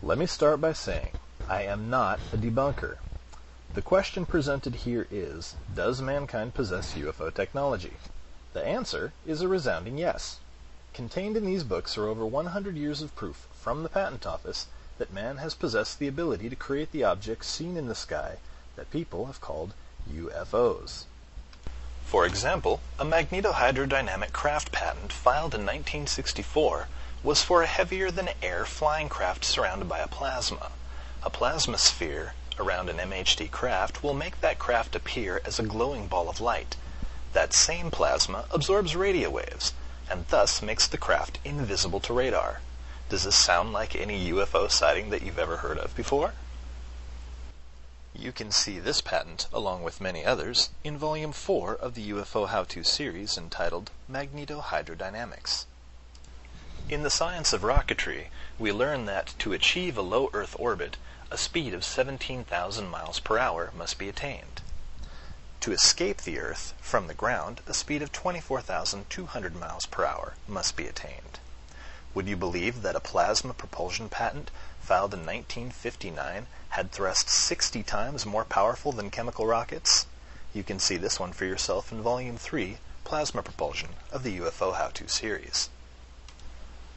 Let me start by saying I am not a debunker. The question presented here is, does mankind possess UFO technology? The answer is a resounding yes. Contained in these books are over 100 years of proof from the Patent Office that man has possessed the ability to create the objects seen in the sky that people have called UFOs. For example, a magnetohydrodynamic craft patent filed in 1964 was for a heavier-than-air flying craft surrounded by a plasma. A plasma sphere around an MHD craft will make that craft appear as a glowing ball of light. That same plasma absorbs radio waves, and thus makes the craft invisible to radar. Does this sound like any UFO sighting that you've ever heard of before? You can see this patent, along with many others, in Volume 4 of the UFO How-To series entitled Magnetohydrodynamics. In the science of rocketry, we learn that to achieve a low Earth orbit, a speed of 17,000 miles per hour must be attained. To escape the Earth from the ground, a speed of 24,200 miles per hour must be attained. Would you believe that a plasma propulsion patent filed in 1959 had thrust 60 times more powerful than chemical rockets? You can see this one for yourself in Volume 3, Plasma Propulsion, of the UFO How-To series.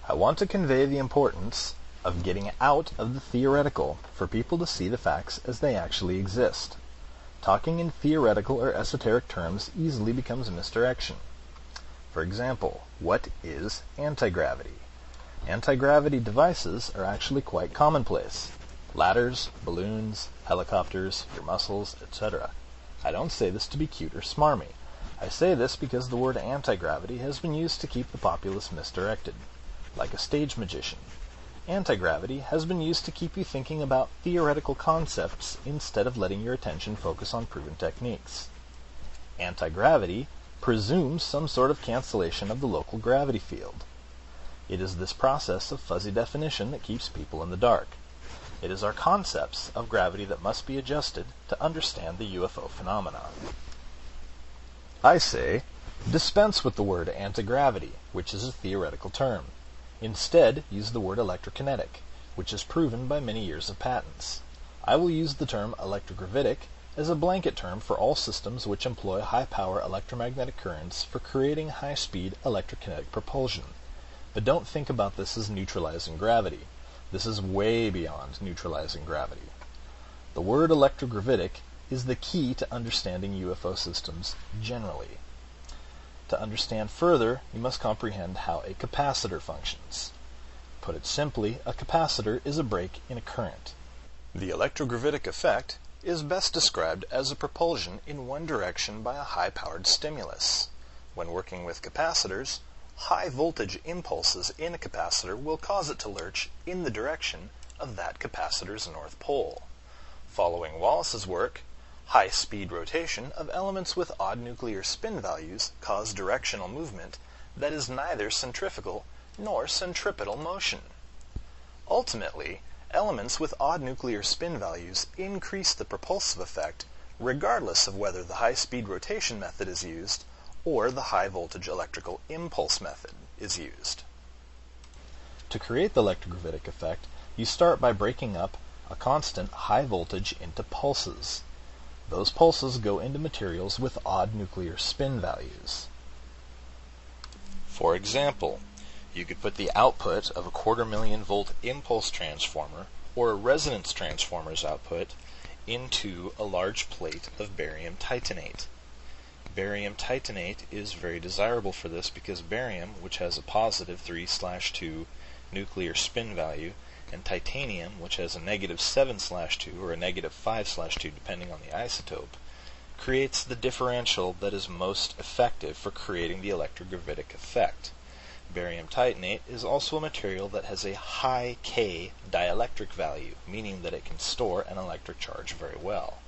I want to convey the importance of getting out of the theoretical for people to see the facts as they actually exist. Talking in theoretical or esoteric terms easily becomes misdirection. For example, what is antigravity? Anti-gravity devices are actually quite commonplace. Ladders, balloons, helicopters, your muscles, etc. I don't say this to be cute or smarmy. I say this because the word anti-gravity has been used to keep the populace misdirected. Like a stage magician. Anti-gravity has been used to keep you thinking about theoretical concepts instead of letting your attention focus on proven techniques. Anti-gravity presumes some sort of cancellation of the local gravity field. It is this process of fuzzy definition that keeps people in the dark. It is our concepts of gravity that must be adjusted to understand the UFO phenomenon. I say, dispense with the word anti-gravity, which is a theoretical term. Instead, use the word electrokinetic, which is proven by many years of patents. I will use the term electrogravitic as a blanket term for all systems which employ high-power electromagnetic currents for creating high-speed electrokinetic propulsion. But don't think about this as neutralizing gravity. This is way beyond neutralizing gravity. The word electrogravitic is the key to understanding UFO systems generally. To understand further, you must comprehend how a capacitor functions. Put it simply, a capacitor is a break in a current. The electrogravitic effect is best described as a propulsion in one direction by a high-powered stimulus. When working with capacitors, high voltage impulses in a capacitor will cause it to lurch in the direction of that capacitor's north pole. Following Wallace's work, high-speed rotation of elements with odd nuclear spin values cause directional movement that is neither centrifugal nor centripetal motion. Ultimately, elements with odd nuclear spin values increase the propulsive effect regardless of whether the high-speed rotation method is used or the high-voltage electrical impulse method is used. To create the electrogravitic effect, you start by breaking up a constant high voltage into pulses. Those pulses go into materials with odd nuclear spin values. For example, you could put the output of a 250,000 volt impulse transformer or a resonance transformer's output into a large plate of barium titanate. Barium titanate is very desirable for this because barium, which has a positive 3/2 nuclear spin value, and titanium, which has a negative 7/2 or a negative 5/2 depending on the isotope, creates the differential that is most effective for creating the electrogravitic effect. Barium titanate is also a material that has a high K dielectric value, meaning that it can store an electric charge very well.